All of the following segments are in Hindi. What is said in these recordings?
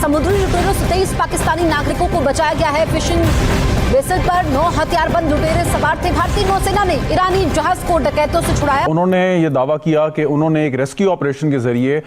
समुद्री लुटेरों से 23 पाकिस्तानी नागरिकों को बचाया गया है। फिशिंग वेसल पर 9 हथियारबंद लुटेरे सवार थे। भारतीय नौसेना ने ईरानी जहाज को डकैतों से छुड़ाया। उन्होंने ये दावा किया कि उन्होंने एक रेस्क्यू ऑपरेशन के जरिए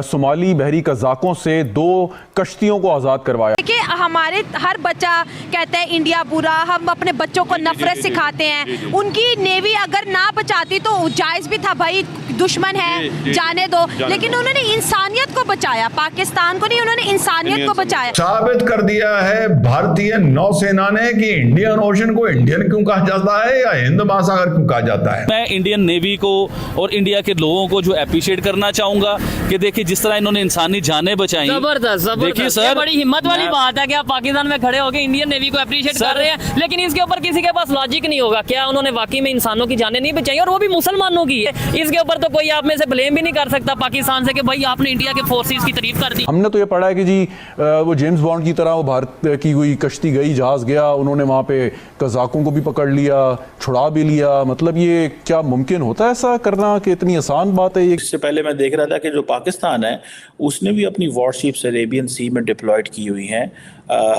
सोमाली बहरी कज़ाकों से 2 कश्तियों को आज़ाद करवाया। देखिए, हमारे हर बच्चा कहता है इंडिया बुरा, हम अपने बच्चों को नफरत सिखाते हैं। उनकी नेवी अगर ना बचाती तो जायज़ भी था, भाई दुश्मन है जाने दो, लेकिन उन्होंने इंसानियत को बचाया, पाकिस्तान को नहीं, उन्होंने इंसानियत को बचाया। साबित कर दिया है भारतीय नौसेना ने कि इंडियन ओशन को इंडियन क्यों कहा जाता है या हिंद महासागर क्यों कहा जाता है। मैं इंडियन नेवी को और इंडिया के लोगों को जो अप्रिशिएट करना चाहूंगा कि देखिए जिस तरह इन्होंने इंसानी जानें बचाई। जबरदस्त देखिए सर, बड़ी हिम्मत वाली बात है कि आप पाकिस्तान में खड़े होकर इंडियन नेवी को अप्रिशिएट कर रहे हैं, लेकिन इसके ऊपर किसी के पास लॉजिक नहीं होगा। क्या उन्होंने वाकई में इंसानों की जानें नहीं बचाई, और वो भी मुसलमानों की है। इसके ऊपर तो कोई आप में से ब्लेम भी नहीं कर सकता पाकिस्तान से कि भाई आपने इंडिया के फोर्सेस की तारीफ कर दी। हमने तो ये पढ़ा है कि जी वो जेम्स बॉन्ड की तरह वो भारत की हुई कश्ती गई, जहाज गया, उन्होंने वहाँ पे कज़ाकों को भी पकड़ लिया, छुड़ा भी लिया। मतलब ये क्या मुमकिन होता है ऐसा करना कि इतनी आसान बात है ये? इससे पहले मैं देख रहा था कि जो पाकिस्तान है उसने भी अपनी वॉरशिप्स अरेबियन सी में डिप्लॉयड की हुई हैं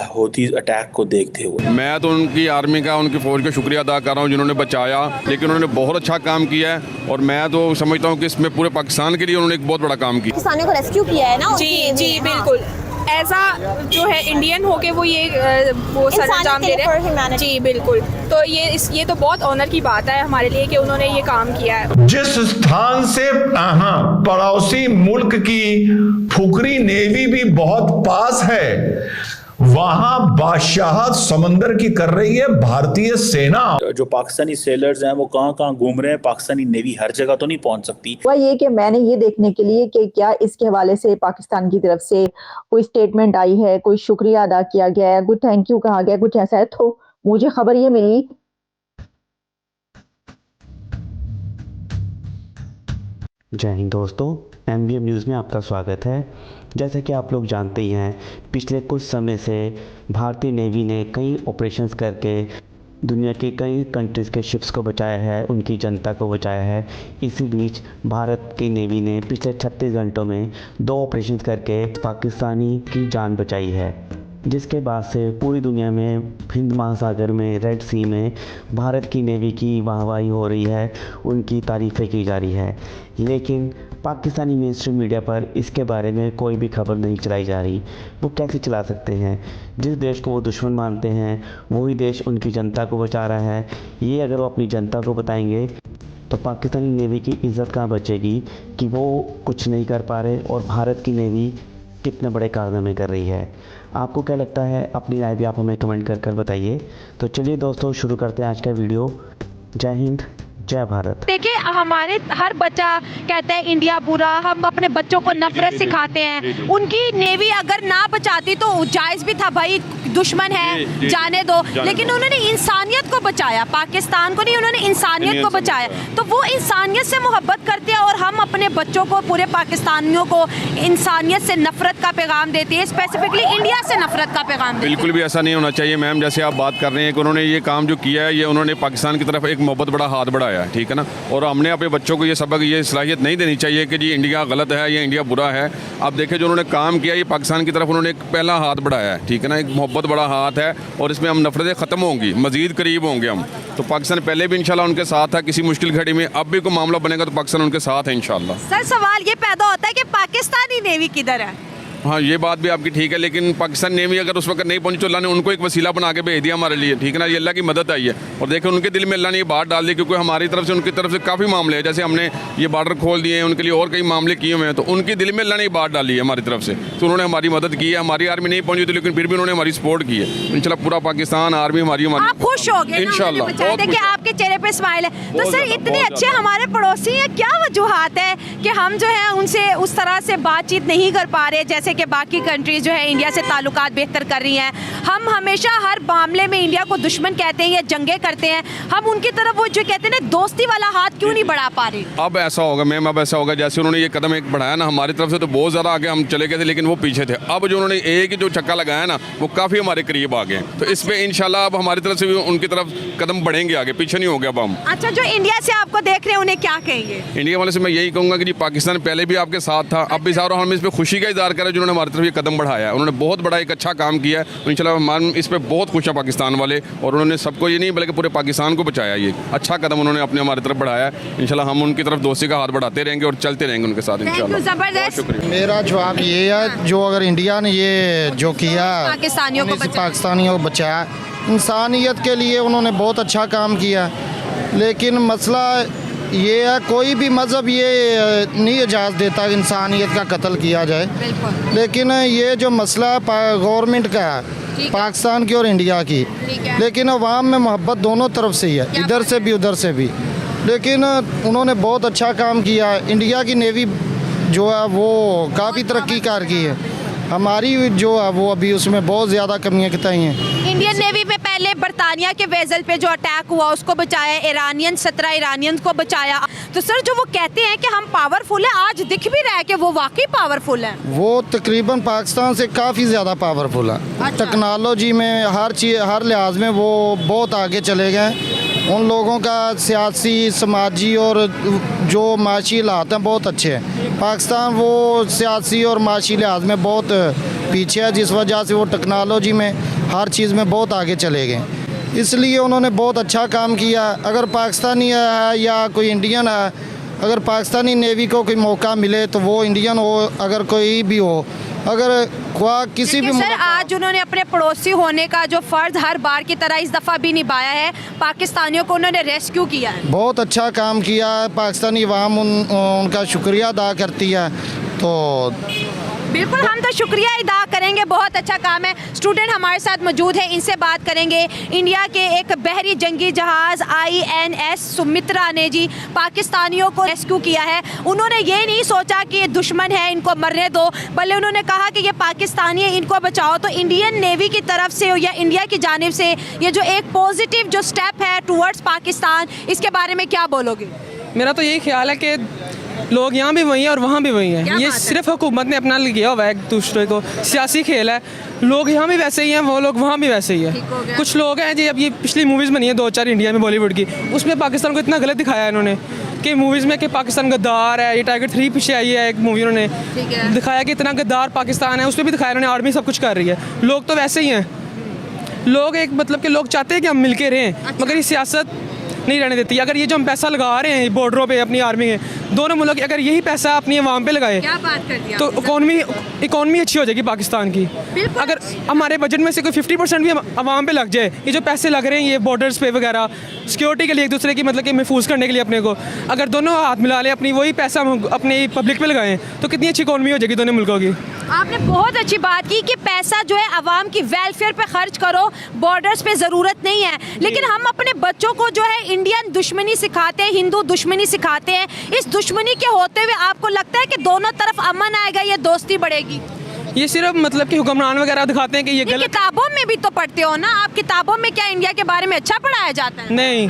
हौथीज अटैक को देखते हुए। मैं तो उनकी आर्मी का, उनकी फौज का शुक्रिया अदा कर रहा हूँ जिन्होंने बचाया, लेकिन उन्होंने बहुत अच्छा काम किया है और मैं तो समझता हूँ कि इसमें पूरे पाकिस्तान के लिए उन्होंने एक बहुत बड़ा काम किया। पाकिस्तानियों को रेस्क्यू किया है ना। जी जी बिल्कुल, ऐसा जो है इंडियन होके वो ये वो सर अंजाम दे रहे हैं। जी बिल्कुल, तो ये तो बहुत ऑनर की बात है हमारे लिए कि उन्होंने ये काम किया है। जिस स्थान से पड़ोसी मुल्क की फुकरी नेवी भी बहुत पास है, वहां बादशाहत समंदर की कर रही है भारतीय सेना। जो पाकिस्तानी सेलर्स हैं वो कहाँ घूम रहे हैं, पाकिस्तानी नेवी हर जगह तो नहीं पहुंच सकती। वह ये कि मैंने ये देखने के लिए कि क्या इसके हवाले से पाकिस्तान की तरफ से कोई स्टेटमेंट आई है, कोई शुक्रिया अदा किया गया है, कुछ थैंक यू कहा गया, कुछ ऐसा है, तो मुझे खबर ये मिली। जय हिंद दोस्तों, MVM न्यूज़ में आपका स्वागत है। जैसे कि आप लोग जानते ही हैं, पिछले कुछ समय से भारतीय नेवी ने कई ऑपरेशंस करके दुनिया की कई कंट्रीज़ के शिप्स को बचाया है, उनकी जनता को बचाया है। इसी बीच भारत की नेवी ने पिछले 36 घंटों में 2 ऑपरेशंस करके पाकिस्तानी की जान बचाई है, जिसके बाद से पूरी दुनिया में, हिंद महासागर में, रेड सी में भारत की नेवी की वाहवाही हो रही है, उनकी तारीफ़ें की जा रही है। लेकिन पाकिस्तानी मेन स्ट्रीम मीडिया पर इसके बारे में कोई भी खबर नहीं चलाई जा रही। वो कैसे चला सकते हैं? जिस देश को वो दुश्मन मानते हैं वही देश उनकी जनता को बचा रहा है। ये अगर वो अपनी जनता को बताएंगे तो पाकिस्तानी नेवी की इज़्ज़त कहाँ बचेगी कि वो कुछ नहीं कर पा रहे और भारत की नेवी कितने बड़े कारनामे कर रही है। आपको क्या लगता है? अपनी राय भी आप हमें कमेंट कर बताइए। तो चलिए दोस्तों, शुरू करते हैं आज का वीडियो। जय हिंद, जय भारत। देखिए, हमारे हर बच्चा कहता है इंडिया बुरा, हम अपने बच्चों को नफरत सिखाते हैं। उनकी नेवी अगर ना बचाती तो जायज़ भी था, भाई दुश्मन है जाने दो, लेकिन उन्होंने इंसानियत को बचाया, पाकिस्तान को नहीं, उन्होंने इंसानियत को बचाया। तो वो इंसानियत से मोहब्बत करते हैं और हम अपने बच्चों को, पूरे पाकिस्तानियों को इंसानियत से नफरत का पैगाम देते हैं, स्पेसिफिकली इंडिया से नफरत का पैगाम देते हैं। बिल्कुल भी ऐसा नहीं होना चाहिए मैम। जैसे आप बात कर रहे हैं कि उन्होंने ये काम जो किया है, ये उन्होंने पाकिस्तान की तरफ एक मोहब्बत बड़ा हाथ बढ़ाया है, ठीक है ना। और हमने अपने बच्चों को ये सबक, ये सलाहियत नहीं देनी चाहिए कि जी इंडिया गलत है या इंडिया बुरा है। अब देखिए जो उन्होंने काम किया, ये पाकिस्तान की तरफ उन्होंने एक पहला हाथ बढ़ाया है, ठीक है ना। एक मोहब्बत बड़ा हाथ है और इसमें हम नफरतें ख़त्म होंगी, मज़ीद करीब होंगे हम। तो पाकिस्तान पहले भी इंशाल्लाह उनके साथ था किसी मुश्किल घड़ी में, अब भी कोई मामला बनेगा तो पाकिस्तान उनके साथ है इंशाल्लाह। सर, सवाल ये पैदा होता है कि पाकिस्तानी नेवी किधर है? हाँ, ये बात भी आपकी ठीक है, लेकिन पाकिस्तान नेवी अगर उस वक्त नहीं पहुंची तो अल्लाह ने उनको एक वसीला बना के भेज दिया हमारे लिए, ठीक है ना। ये अल्लाह की मदद आई है और देखो उनके दिल में अल्लाह ने ये बात डाल दी, क्योंकि हमारी तरफ से, उनकी तरफ से काफ़ी मामले हैं। जैसे हमने ये बॉर्डर खोल दिए हैं, उनके लिए और कई मामले किए हुए हैं, तो उनके दिल में अल्लाह ने ये बात डाली है हमारी तरफ से, तो उन्होंने हमारी मदद की है। हमारी आर्मी नहीं पहुंची थी, लेकिन फिर भी उन्होंने हमारी सपोर्ट की है। इंशाल्लाह पूरा पाकिस्तान आर्मी हमारी आप खुश हो गए इंशाल्लाह। देखिए आपके चेहरे पे स्माइल है। तो सर, इतने अच्छे हमारे पड़ोसी हैं, क्या वजूहात है कि हम जो है उनसे उस तरह से बातचीत नहीं कर पा रहे जैसे कि बाकी कंट्रीज जो है इंडिया से ताल्लुकात बेहतर कर रही हैं? हम हमेशा हर मामले में इंडिया को दुश्मन कहते हैं या जंगे करते हैं, हम उनकी तरफ वो जो कहते हैं ना दोस्ती वाला हाथ क्यों नहीं बढ़ा पा रहे? अब ऐसा होगा मैम, अब ऐसा होगा जैसे उन्होंने ये कदम एक बढ़ाया ना हमारी तरफ से, तो बहुत ज़्यादा आगे हम चले गए थे, लेकिन वो पीछे थे। अब जो उन्होंने एक ही जो छक्का लगाया ना, वो काफ़ी हमारे करीब आ गए। तो इस पर इंशाल्लाह अब हमारी तरफ से भी उनकी तरफ कदम बढ़ेंगे आगे, पीछे नहीं हो गया अब हम। अच्छा, जो इंडिया से आपको देख रहे हैं उन्हें क्या कहेंगे? इंडिया वाले से मैं यही कहूँगा कि जी पाकिस्तान पहले भी आपके साथ था, अब भी सारा हम इस पर खुशी का इजहार करें जिन्होंने हमारी तरफ ये कदम बढ़ाया है, उन्होंने बहुत बड़ा एक अच्छा काम किया है। इंशाल्लाह हम इस पर बहुत खुश हैं पाकिस्तान वाले, और उन्होंने सबको ये नहीं बल्कि पूरे पाकिस्तान को बचाया। ये अच्छा कदम उन्होंने अपने हमारी तरफ बढ़ाया है। इंशाल्लाह हम उनकी तरफ दोस्ती का हाथ बढ़ाते रहेंगे और चलते रहेंगे उनके साथ इंशाल्लाह। जबरदस्त। शुक्रिया। मेरा जवाब ये है, जो अगर इंडिया ने ये जो किया पाकिस्तानियों को पाकिस्तानियों को बचाया, इंसानियत के लिए उन्होंने बहुत अच्छा काम किया। लेकिन मसला ये है, कोई भी मज़हब ये नहीं इजाज़त देता कि इंसानियत का कत्ल किया जाए। लेकिन ये जो मसला गवर्नमेंट का है, पाकिस्तान की और इंडिया की, लेकिन अवाम में मोहब्बत दोनों तरफ से ही है, इधर से भी उधर से भी। लेकिन उन्होंने बहुत अच्छा काम किया। इंडिया की नेवी जो है वो काफ़ी तरक्की कर गई है, हमारी जो है वो अभी उसमें बहुत ज़्यादा कमियाँ बताई हैं। इंडियन नेवी में पहले बरतानिया के वेसल पे जो अटैक हुआ उसको बचाया, ईरानियन 17 ईरानियन को बचाया। तो सर जो वो कहते हैं कि हम पावरफुल हैं, आज दिख भी रहा है कि वो वाकई पावरफुल हैं। वो तकरीबन पाकिस्तान से काफ़ी ज़्यादा पावरफुल है। अच्छा। टेक्नोलॉजी में हर चीज़, हर लिहाज में वो बहुत आगे चले गए। उन लोगों का सियासी, समाजी और जो माशी हालात हैं बहुत अच्छे हैं। पाकिस्तान वो सियासी और माशी लिहाज में बहुत पीछे है, जिस वजह से वो टेक्नोलॉजी में हर चीज़ में बहुत आगे चले गए। इसलिए उन्होंने बहुत अच्छा काम किया। अगर पाकिस्तानी है या कोई इंडियन है, अगर पाकिस्तानी नेवी को कोई मौका मिले तो वो इंडियन हो, अगर कोई भी हो, अगर किसी भी सर आज उन्होंने अपने पड़ोसी होने का जो फ़र्ज़ हर बार की तरह इस दफ़ा भी निभाया है, पाकिस्तानियों को उन्होंने रेस्क्यू किया है। बहुत अच्छा काम किया है। पाकिस्तानी अवाम उनका शुक्रिया अदा करती है। तो बिल्कुल हम तो शुक्रिया अदा करेंगे, बहुत अच्छा काम है। स्टूडेंट हमारे साथ मौजूद है, इनसे बात करेंगे। इंडिया के एक बहरी जंगी जहाज़ INS सुमित्रा ने जी पाकिस्तानियों को रेस्क्यू किया है। उन्होंने ये नहीं सोचा कि ये दुश्मन है इनको मरने दो, बल्कि उन्होंने कहा कि ये पाकिस्तानी है इनको बचाओ। तो इंडियन नेवी की तरफ से या इंडिया की जानिब से ये जो एक पॉजिटिव जो स्टेप है टूवर्ड्स पाकिस्तान, इसके बारे में क्या बोलोगे? मेरा तो यही ख्याल है कि लोग यहाँ भी वही हैं और वहाँ भी वही हैं। ये सिर्फ हुकूमत ने अपना लिया हुआ है एक दूसरे को, सियासी खेल है। लोग यहाँ भी वैसे ही हैं, वो लोग वहाँ भी वैसे ही हैं। कुछ लोग हैं जी, अब ये पिछली मूवीज़ बनी है 2-4 इंडिया में बॉलीवुड की, उसमें पाकिस्तान को इतना गलत दिखाया है इन्होंने कि मूवीज़ में कि पाकिस्तान गद्दार है। ये टाइगर 3 पीछे आई है एक मूवी, उन्होंने दिखाया कि इतना गद्दार पाकिस्तान है, उसमें भी दिखाया इन्होंने आर्मी सब कुछ कर रही है। लोग तो वैसे ही हैं। लोग एक मतलब कि लोग चाहते हैं कि हम मिल के रहें, मगर ये सियासत नहीं रहने देती। अगर ये जो हम पैसा लगा रहे हैं बॉर्डरों पे अपनी आर्मी के, दोनों मुल्क अगर यही पैसा अपनी अवाम पे लगाए क्या बात कर दिया तो इकॉनमी अच्छी हो जाएगी पाकिस्तान की। अगर हमारे बजट में से कोई 50% भी अवाम पे लग जाए, ये जो पैसे लग रहे हैं ये बॉर्डर्स पे वगैरह सिक्योरिटी के लिए, एक दूसरे की मतलब कि महफूज करने के लिए अपने को, अगर दोनों हाथ मिला लें, अपनी वही पैसा अपनी पब्लिक पे लगाएं तो कितनी अच्छी इकॉनमी हो जाएगी दोनों मुल्कों की। आपने बहुत अच्छी बात की कि पैसा जो है अवाम की वेलफेयर पे खर्च करो, बॉर्डर्स पे ज़रूरत नहीं है। लेकिन हम अपने बच्चों को जो है इंडियन दुश्मनी सिखाते हैं, हिंदू दुश्मनी सिखाते हैं। इस दुश्मनी के होते हुए आपको लगता है कि दोनों तरफ अमन आएगा, ये दोस्ती बढ़ेगी? ये सिर्फ मतलब कि हुक्मरान वगैरह दिखाते हैं कि ये गलत। किताबों में भी तो पढ़ते हो ना आप, किताबों में क्या इंडिया के बारे में अच्छा पढ़ाया जाता है? नहीं।